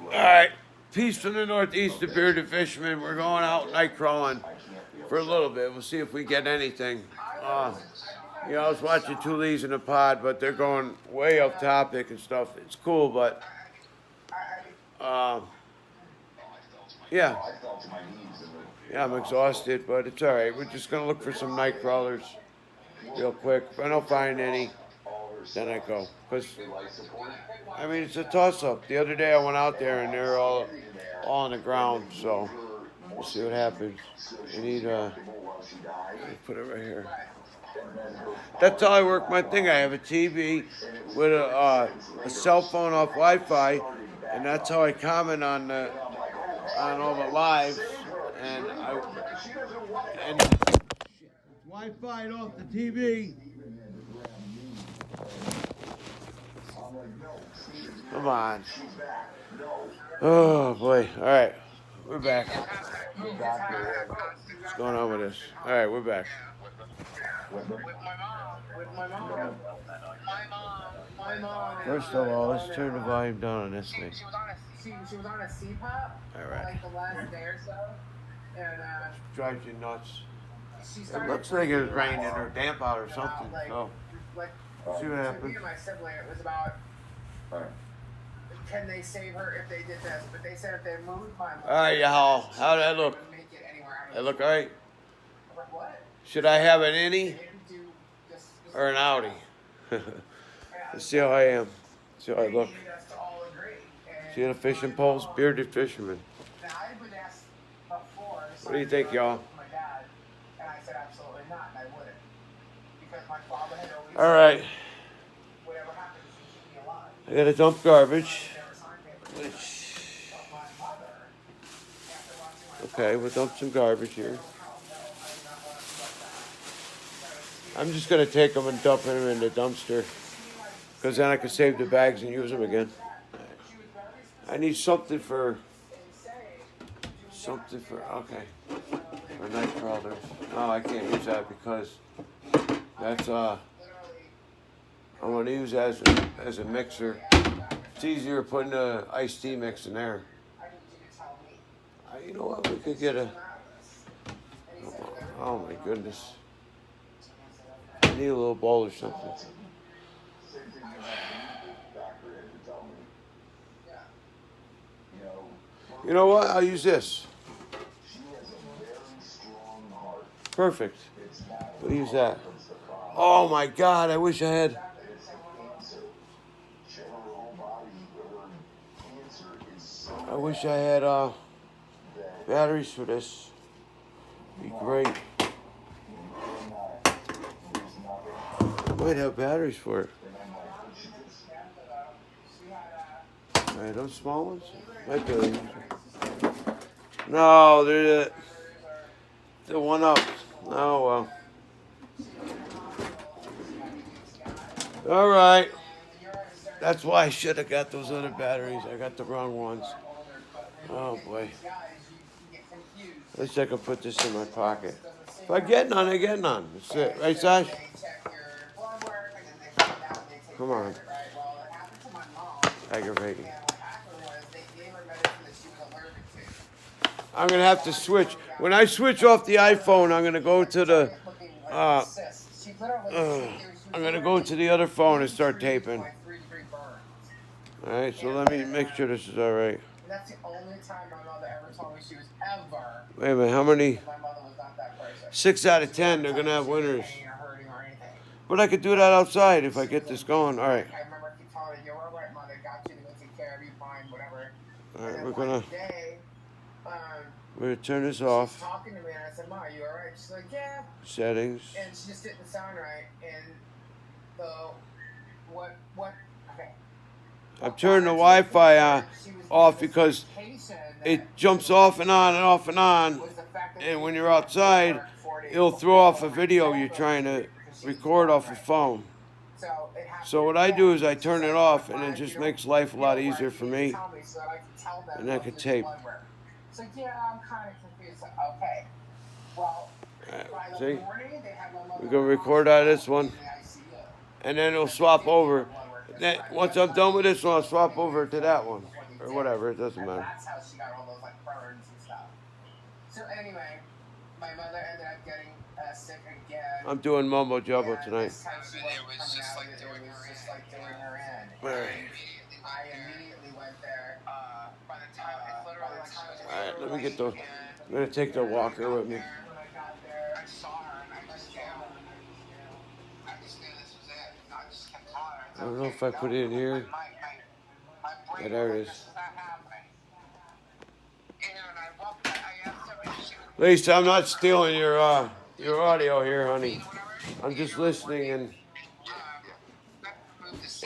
Alright, peace from the northeast of Bearded Fisherman. We're going out night crawling for a little bit. We'll see if we get anything. I was watching Two Leaves in a Pod, but they're going way off topic and stuff. It's cool, but yeah, I'm exhausted, but it's alright. We're just gonna look for some night crawlers real quick. If I don't find any, then I go. Because, I mean, it's a toss-up. The other day I went out there and they're all on the ground, so we'll see what happens. I need, put it right here. That's how I work my thing. I have a TV with a cell phone off Wi-Fi, and that's how I comment on all the lives. And Wi-Fi off the TV. Come on. Oh boy. All right, we're back. What's going on with this? All right, we're back. With my mom. First of all, let's turn the volume down on this thing. She was on a CPAP All right. like the last day or so, and Drives you nuts. she It started. looks like it was raining or damp out or something. So see what Me happens. and my sibling, it was about. Can they save her if they did this? But they said if they moved my. All right, y'all. How'd that look? Make it anywhere. That look all right? I'm like, what? Should I have an innie They didn't do this. or an outie? Let's see how I am. See how I look. They needed us to all agree. And See the fishing poles? Bearded Fisherman. I would ask before. What do you think, y'all? My dad, and I said absolutely not, and I wouldn't, because my father had always. All right. Whatever happens, you keep me alive. I gotta dump garbage. Never signed papers. Which, But my mother, after watching my okay, we'll dump some garbage here. I'm just gonna take them and dump them in the dumpster, because then I can save the bags and use them again. I need something for night crawlers. No, I can't use that because that's I'm gonna use that as a mixer. It's easier putting the iced tea mix in there. You know what? We could get a. Oh my goodness. I need a little bowl or something. You know what? I'll use this. Perfect. We'll use that. Oh my God, I wish I had. I wish I had batteries for this. Be great. Might have batteries for it. Alright, those small ones? Might be able to use them. No, they're the one up. Oh well. Alright. That's why I should have got those other batteries. I got the wrong ones. Oh boy. At least I can put this in my pocket. If I get none, I get none. That's it. Right, Sash? Come on. Aggravating. I'm going to have to switch. When I switch off the iPhone, I'm going to go to the... I'm going to go to the other phone and start taping. Alright, so let me make sure this is alright. That's the only time my mother ever told me she was ever. Wait a minute, how many? My mother was not that person. 6 out of 10, they're going to have winners. Pain or hurting or anything. But I could do that outside if I get this going. Alright. I remember she told me, "You're all right, mother. Got you to go take care of you, fine, whatever." Alright, And we're then going one day, to turn this she's off. talking to me, and I said, "Ma, are you all right?" She's like, "Yeah." Settings. And she just didn't sound right. And what? Okay. I'm turning the Wi-Fi off because it jumps off and on and off and on. And when you're outside, it'll throw off a video you're trying to record off a phone. So what I do is I turn it off, and it just makes life a lot easier for me. And I can tape. So yeah, I'm kind of confused. Okay. Well, See? We're going to record out of this one. And then it'll swap over. Then once I'm done with this one, I'll swap over to that one or whatever. It doesn't matter. That's how she got all those like burns and stuff. So anyway, my mother ended up getting sick again. I'm doing mumbo jumbo tonight. This time she was just like doing her in. I immediately went there. By the time it's literally like she was. All right, let me get the. I'm gonna take the walker with me. When I got there, I saw her and I just knew. I just knew this was it. I just kept calling her. I don't know if I put it in here. Yeah, there it is. Lisa, I'm not stealing your audio here, honey. I'm just listening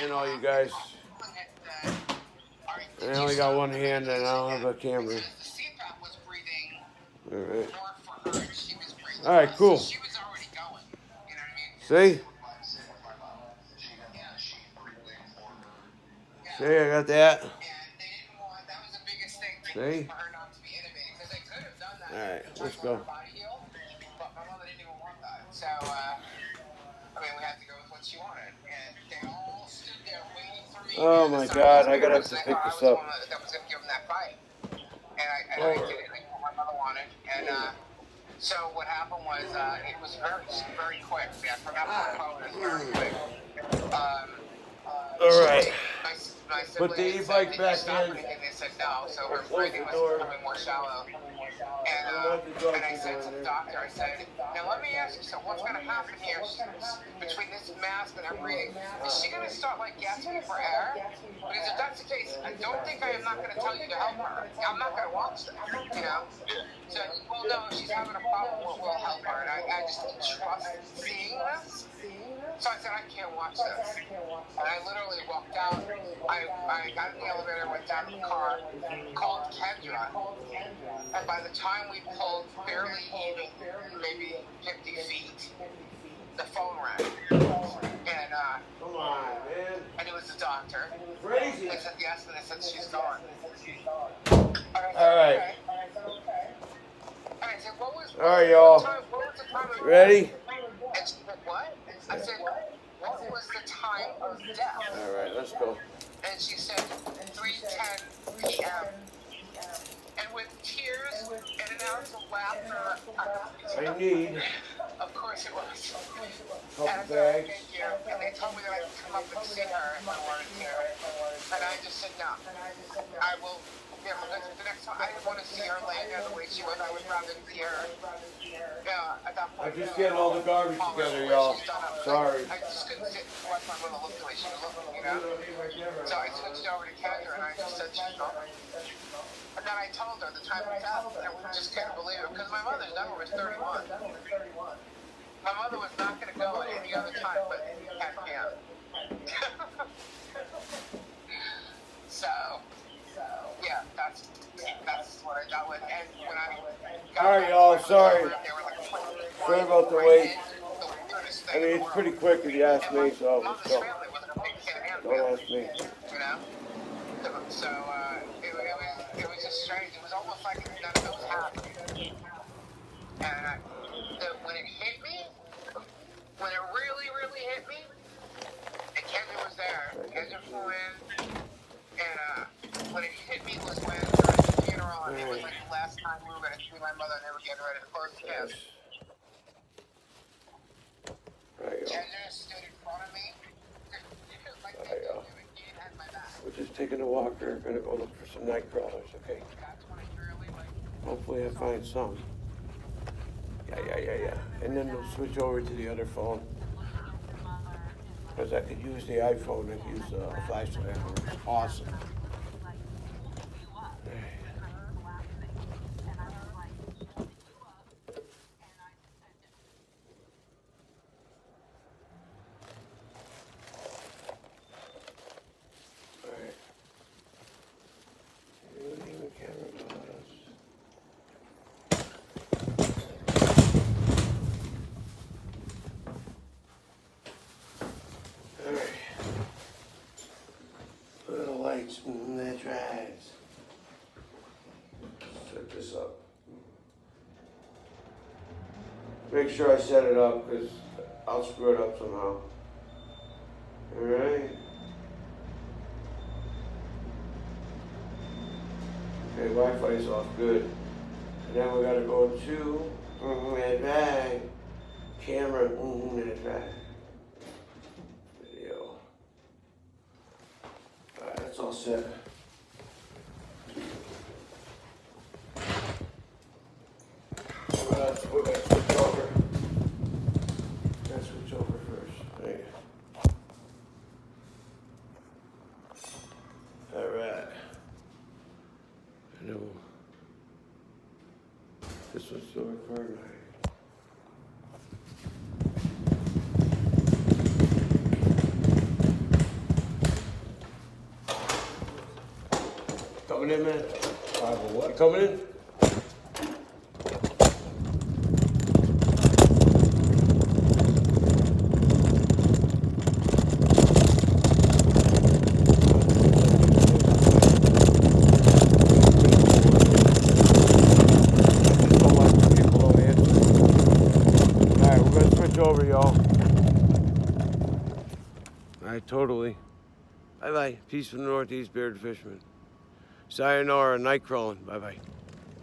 and all you guys. And I only got one hand and I don't have a camera. All right. All right, cool. See? See, I got that. See? All right, let's go. So, I mean, we had to go with what she wanted, and they all stood there waiting for me. Oh my God, I gotta have to pick this up. That was gonna give them that fight, and I did it like what my mother wanted, and so what happened was it was very quick. See, I forgot my phone. It was very quick. All right. My Put the e-bike back in. And they said no, so her breathing was becoming more shallow. And I said to the doctor, I said, now let me ask you, so what's going to happen here between this mask and her breathing? Is she going to start like gasping for air? Because if that's the case, I don't think I am not going to tell you to help her. I'm not going to watch this, you know? So, well, no, if she's having a problem, we'll help her. And I just didn't trust seeing this. So I said, I can't watch this. And I literally walked out. I got in the elevator, went down to the car, called Kendra. And by the time we pulled barely even maybe 50 feet, the phone rang. And, Come on, man. and it was the doctor. Crazy. They said yes, and they said she's gone. All right. And I said, what was y'all. what was the time of Ready? And she said, what? I said, what was the time of death? All right, let's go. And she said, 3:10 p.m. And with tears and an ounce of laughter, I need of course it was. help And I said, bags. thank you. And they told me that I could come up and see her if I wanted to. And I just said, no. I will. Yeah, because the next time I didn't want to see her laying there the way she was. I would rather see her. Yeah, at that point. I'm just getting all the garbage together, y'all. Sorry. I just couldn't sit and watch my mother look the way she was looking, you know? So I switched over to Kendra and I just said she's gone. And then I told her the time of death, and we just couldn't believe it because my mother's number was 31. My mother was not going to go at any other time but 10 p.m. So, yeah, that's what I got with. And when I got All right, y'all. Sorry. they were like, Sorry about the wait. I mean, it's pretty quick if you ask me, so let's go. family wasn't a big kid Don't ask me. you know? So, it was just strange. It was almost like none of it was happening. And when it hit me, when it really, really hit me, and Kendra was there. Kendra flew in, and when it hit me was when during the funeral, and it was like the last time we were going to see my mother, and they were getting ready to close the casket. Right, y'all. Kendra stood in front of me, like they did, and had my back. We're just taking a walker. Gonna go look for some nightcrawlers, okay? That's when I really like. Hopefully I find some. Yeah. And then we'll switch over to the other phone. Because I could use the iPhone. I could use a flashlight. It's awesome. Little lights, that's right. Set this up. Make sure I set it up because I'll screw it up somehow. Alright. Okay, Wi-Fi is off, good. And then we gotta go to that right. Camera, that's right. Video. Alright, that's all set. We're gonna switch over. Let's switch over first. Right. Alright. No. This one's still recording. Coming in, man? What? You coming in? Over, y'all. Alright, totally. Bye bye. Peace from the Northeast, bearded fisherman. Sayonara, night crawling. Bye bye.